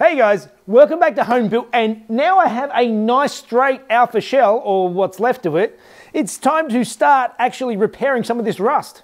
Hey guys, welcome back to Home Built, and now I have a nice straight Alpha shell, or what's left of it. It's time to start actually repairing some of this rust.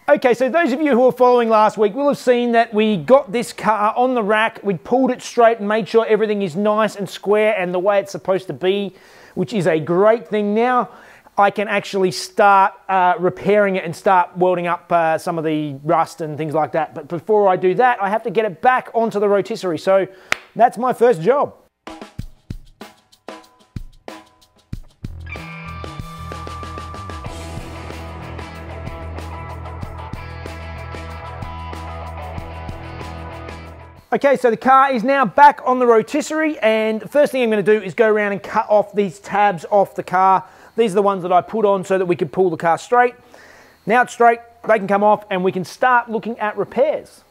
Okay, so those of you who are following last week will have seen that we got this car on the rack, we pulled it straight and made sure everything is nice and square and the way it's supposed to be, which is a great thing. Now I can actually start repairing it and start welding up some of the rust and things like that. But before I do that, I have to get it back onto the rotisserie. So that's my first job. Okay, so the car is now back on the rotisserie, and the first thing I'm going to do is go around and cut off these tabs off the car. These are the ones that I put on so that we could pull the car straight. Now it's straight, they can come off and we can start looking at repairs.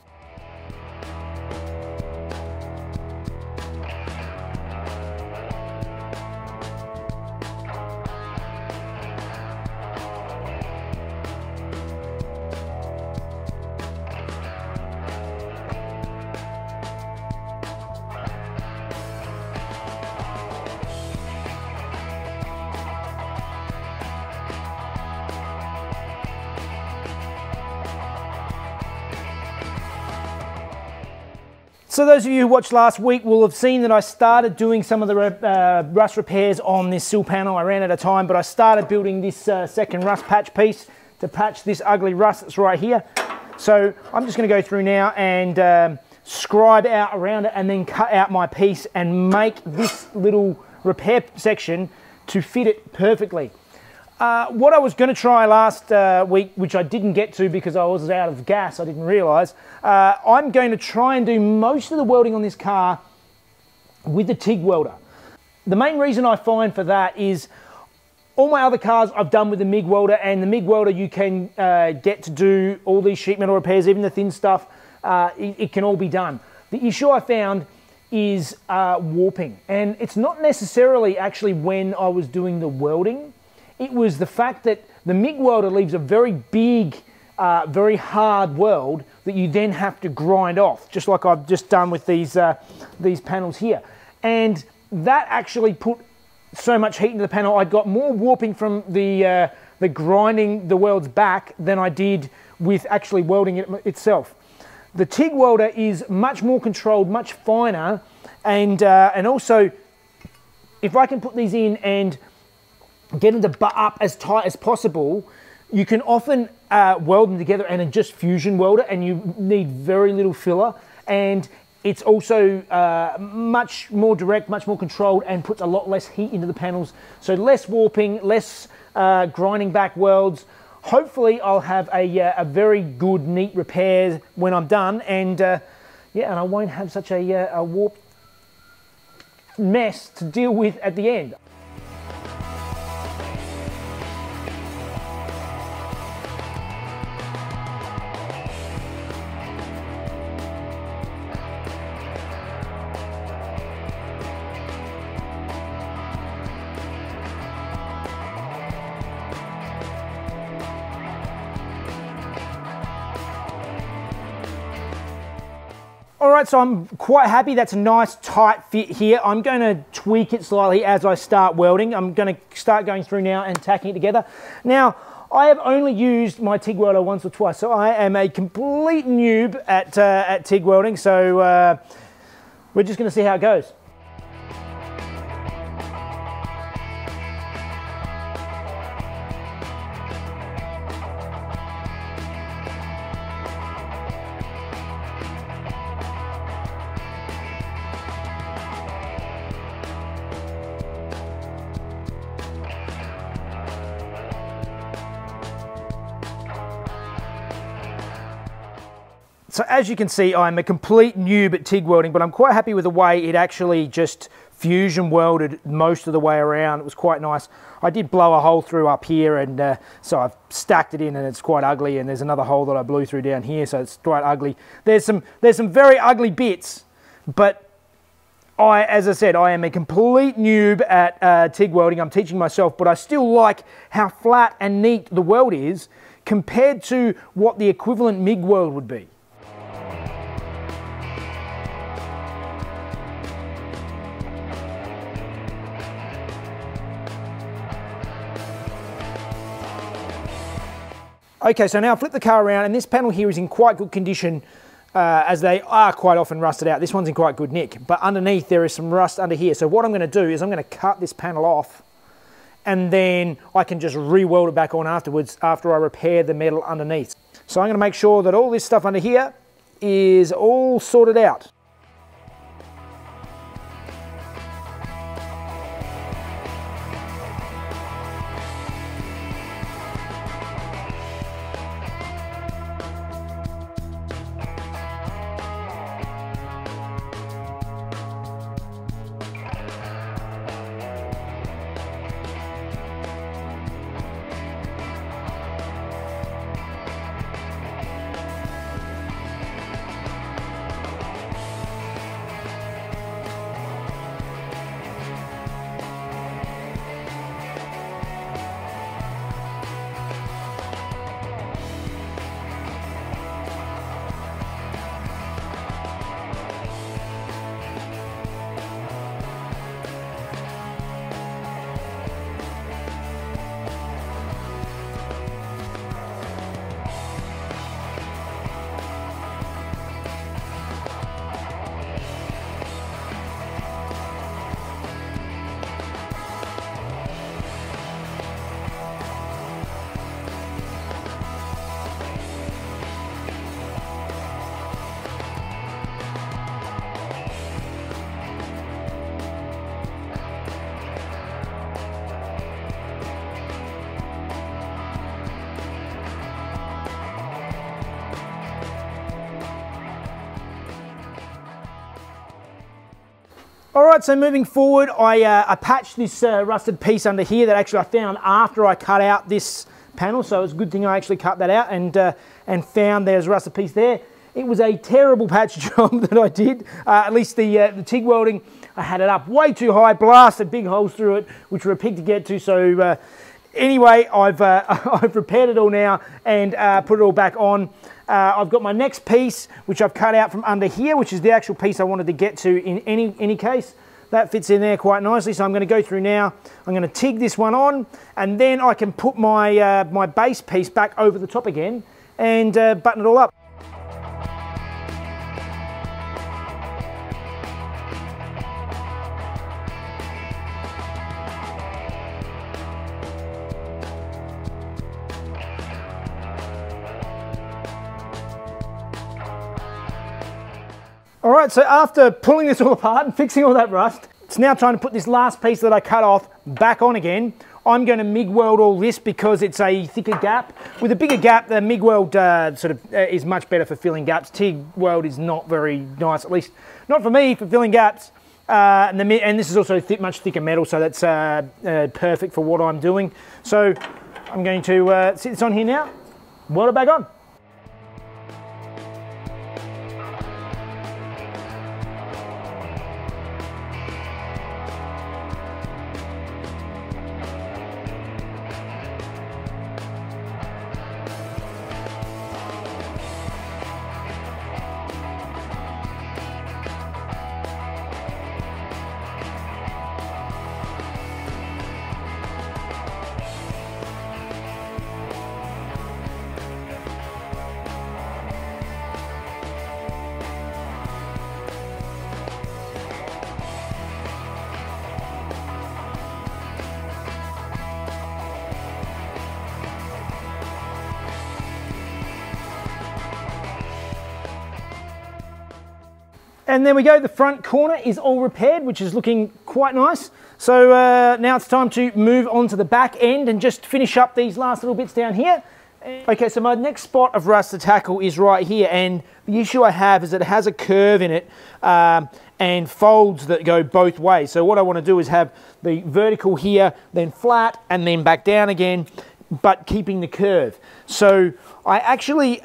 So those of you who watched last week will have seen that I started doing some of the rust repairs on this sill panel. I ran out of time, but I started building this second rust patch piece to patch this ugly rust that's right here. So I'm just going to go through now and scribe out around it and then cut out my piece and make this little repair section to fit it perfectly. What I was going to try last week, which I didn't get to because I was out of gas, I didn't realise, I'm going to try and do most of the welding on this car with the TIG welder. The main reason I find for that is all my other cars I've done with the MIG welder, and the MIG welder you can get to do all these sheet metal repairs, even the thin stuff, it can all be done. The issue I found is warping, and it's not necessarily actually when I was doing the welding. It was the fact that the MIG welder leaves a very big, very hard weld that you then have to grind off, just like I've just done with these panels here. And that actually put so much heat into the panel. I got more warping from the grinding the welds back than I did with actually welding it itself. The TIG welder is much more controlled, much finer, and also if I can put these in and get them to butt up as tight as possible, you can often weld them together and just fusion weld it, and you need very little filler, and it's also much more direct, much more controlled, and puts a lot less heat into the panels. So less warping, less grinding back welds. Hopefully I'll have a very good, neat repair when I'm done, and yeah, and I won't have such a warped mess to deal with at the end. Alright, so I'm quite happy. That's a nice tight fit here. I'm going to tweak it slightly as I start welding. I'm going to start going through now and tacking it together. Now, I have only used my TIG welder once or twice, so I am a complete noob at TIG welding, so we're just going to see how it goes. So as you can see, I'm a complete noob at TIG welding, but I'm quite happy with the way it actually just fusion welded most of the way around. It was quite nice. I did blow a hole through up here, and so I've stacked it in, and it's quite ugly, and there's another hole that I blew through down here, so it's quite ugly. There's some very ugly bits, but as I said, I am a complete noob at TIG welding. I'm teaching myself, but I still like how flat and neat the weld is, compared to what the equivalent MIG weld would be. Okay, so now flip the car around, and this panel here is in quite good condition, as they are quite often rusted out. This one's in quite good nick, but underneath there is some rust under here. So what I'm going to do is I'm going to cut this panel off, and then I can just re-weld it back on afterwards after I repair the metal underneath. So I'm going to make sure that all this stuff under here is all sorted out. All right, so moving forward, I patched this rusted piece under here that actually I found after I cut out this panel, so it's a good thing I actually cut that out and found there's a rusted piece there. It was a terrible patch job that I did, at least the TIG welding, I had it up way too high, blasted big holes through it, which were a pig to get to, so anyway, I've repaired it all now and put it all back on. I've got my next piece, which I've cut out from under here, which is the actual piece I wanted to get to in any case. That fits in there quite nicely, so I'm going to go through now. I'm going to TIG this one on, and then I can put my, my base piece back over the top again and button it all up. All right, so after pulling this all apart and fixing all that rust, it's now time to put this last piece that I cut off back on again. I'm going to MIG weld all this because it's a thicker gap. With a bigger gap, the MIG weld is much better for filling gaps. TIG weld is not very nice, at least not for me, for filling gaps. And this is also much thicker metal, so that's perfect for what I'm doing. So I'm going to sit this on here now, weld it back on. And there we go, the front corner is all repaired, which is looking quite nice. So now it's time to move on to the back end and just finish up these last little bits down here. Okay, so my next spot of rust to tackle is right here, and the issue I have is it has a curve in it and folds that go both ways. So what I want to do is have the vertical here, then flat, and then back down again, but keeping the curve. So I actually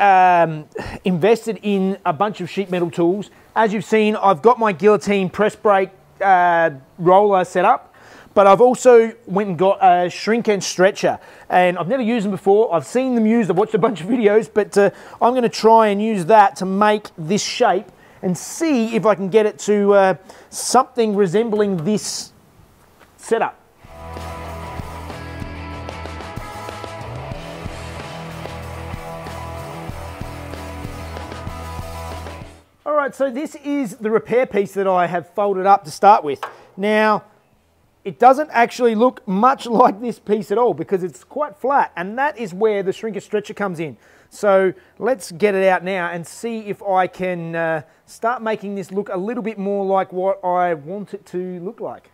invested in a bunch of sheet metal tools. As you've seen, I've got my guillotine press brake roller set up, but I've also went and got a Shrinkage Stretcher, and I've never used them before. I've seen them used, I've watched a bunch of videos, but I'm going to try and use that to make this shape and see if I can get it to something resembling this setup. All right, so this is the repair piece that I have folded up to start with. Now, it doesn't actually look much like this piece at all because it's quite flat, and that is where the Shrinkage Stretcher comes in. So let's get it out now and see if I can start making this look a little bit more like what I want it to look like.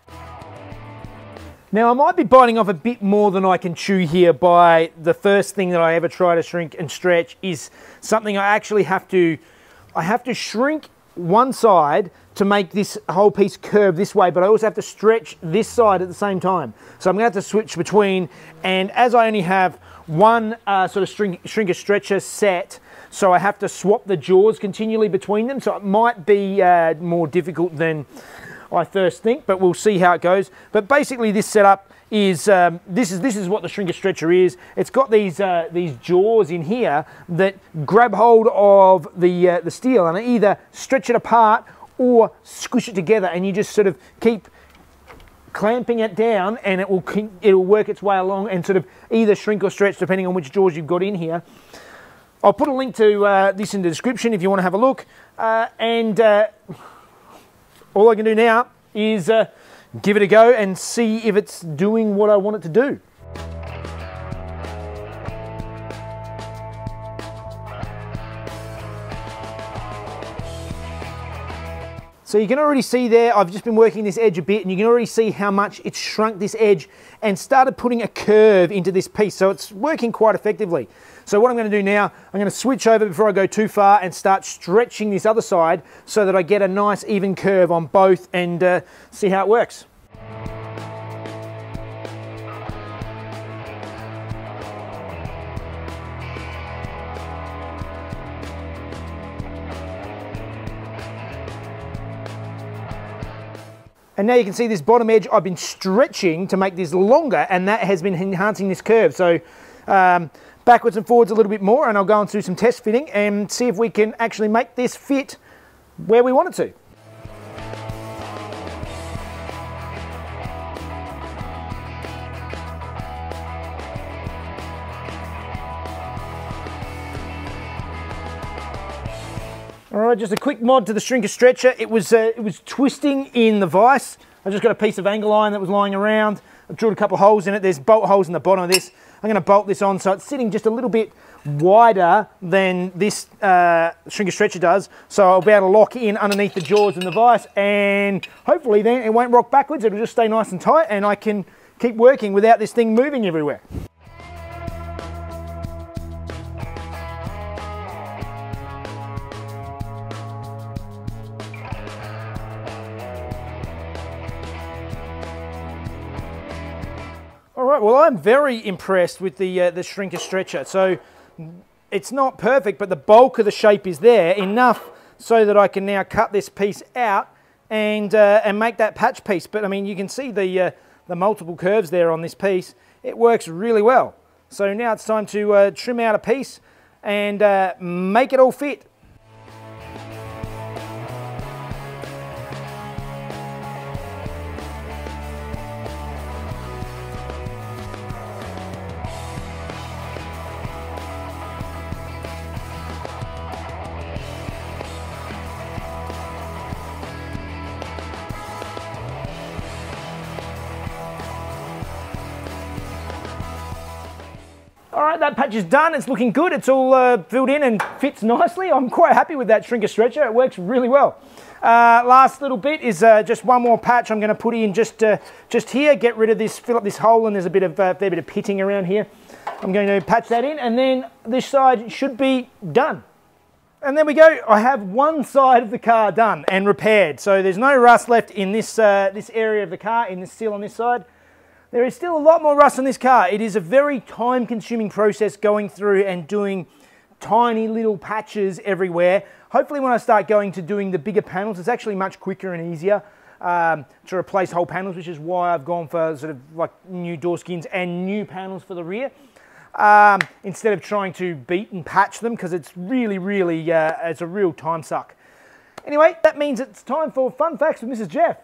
Now, I might be biting off a bit more than I can chew here by the first thing that I ever try to shrink and stretch is something I actually have to shrink one side to make this whole piece curve this way, but I also have to stretch this side at the same time. So I'm going to have to switch between, and as I only have one sort of Shrinkage Stretcher set, so I have to swap the jaws continually between them, so it might be more difficult than I first think, but we'll see how it goes. But basically this setup is, this is what the Shrinkage Stretcher is. It's got these jaws in here that grab hold of the steel and either stretch it apart or squish it together, and you just sort of keep clamping it down, and it'll work its way along and sort of either shrink or stretch depending on which jaws you've got in here. I'll put a link to this in the description if you want to have a look, and all I can do now is give it a go and see if it's doing what I want it to do. So you can already see there, I've just been working this edge a bit, and you can already see how much it's shrunk this edge and started putting a curve into this piece. So it's working quite effectively. So what I'm going to do now, I'm going to switch over before I go too far and start stretching this other side so that I get a nice even curve on both and see how it works. And now you can see this bottom edge I've been stretching to make this longer, and that has been enhancing this curve. So backwards and forwards a little bit more, and I'll go and do some test fitting and see if we can actually make this fit where we want it to. All right, just a quick mod to the Shrinkage Stretcher. It was twisting in the vise. I just got a piece of angle iron that was lying around. I've drilled a couple of holes in it. There's bolt holes in the bottom of this. I'm going to bolt this on so it's sitting just a little bit wider than this Shrinkage Stretcher does. So I'll be able to lock in underneath the jaws in the vise, and hopefully then it won't rock backwards. It'll just stay nice and tight, and I can keep working without this thing moving everywhere. All right, well, I'm very impressed with the Shrinkage Stretcher. So it's not perfect, but the bulk of the shape is there, enough so that I can now cut this piece out and make that patch piece. But I mean, you can see the multiple curves there on this piece. It works really well. So now it's time to trim out a piece and make it all fit. All right, that patch is done. It's looking good. It's all filled in and fits nicely. I'm quite happy with that Shrinkage Stretcher. It works really well. Last little bit is just one more patch I'm going to put in just here. Get rid of this, fill up this hole, and there's a bit of fair bit of pitting around here. I'm going to patch that in, and then this side should be done. And there we go. I have one side of the car done and repaired. So there's no rust left in this this area of the car, in the seal on this side. There is still a lot more rust on this car. It is a very time-consuming process going through and doing tiny little patches everywhere. Hopefully when I start going to doing the bigger panels, it's actually much quicker and easier. to replace whole panels, which is why I've gone for sort of like new door skins and new panels for the rear. Instead of trying to beat and patch them, because it's really, it's a real time suck. Anyway, that means it's time for Fun Facts with Mrs. Jeff.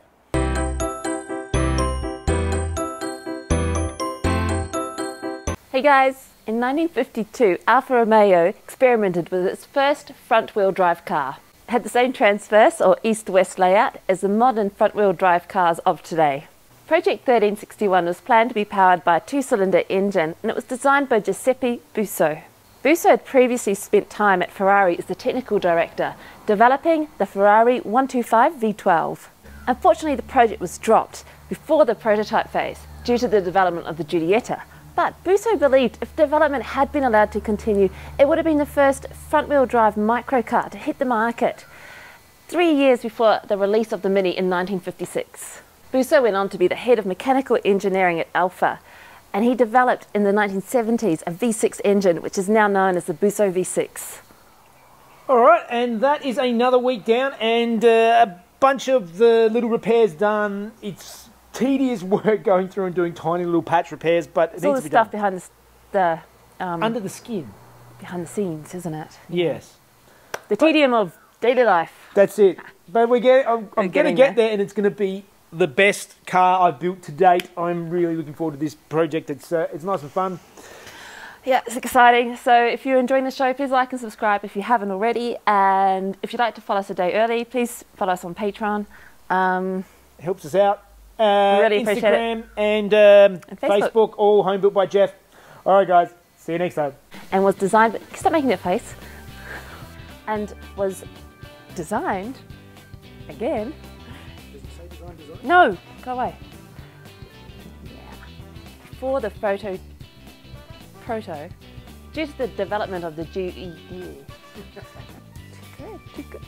Hey guys, in 1952, Alfa Romeo experimented with its first front-wheel drive car. It had the same transverse or east-west layout as the modern front-wheel drive cars of today. Project 1361 was planned to be powered by a two-cylinder engine, and it was designed by Giuseppe Busso. Busso had previously spent time at Ferrari as the technical director, developing the Ferrari 125 V12. Unfortunately, the project was dropped before the prototype phase due to the development of the Giulietta. But Busso believed if development had been allowed to continue, it would have been the first front-wheel drive microcar to hit the market, 3 years before the release of the Mini in 1956. Busso went on to be the head of mechanical engineering at Alfa, and he developed in the 1970s a V6 engine, which is now known as the Busso V6. All right, and that is another week down, and a bunch of the little repairs done. It's tedious work going through and doing tiny little patch repairs, but it needs to be done. All the stuff behind under the skin. Behind the scenes, isn't it? Yes. The tedium of daily life. That's it. But I'm going to get there, and it's going to be the best car I've built to date. I'm really looking forward to this project. It's nice and fun. Yeah, it's exciting. So if you're enjoying the show, please like and subscribe if you haven't already. And if you'd like to follow us a day early, please follow us on Patron. It helps us out. Really appreciate Instagram it. And Facebook, all home built by Jeff. All right, guys. See you next time. And was designed... Stop making that face. And was designed... Again... Does it say design? No! Go away. Yeah. For the proto... Due to the development of the GE... Too good.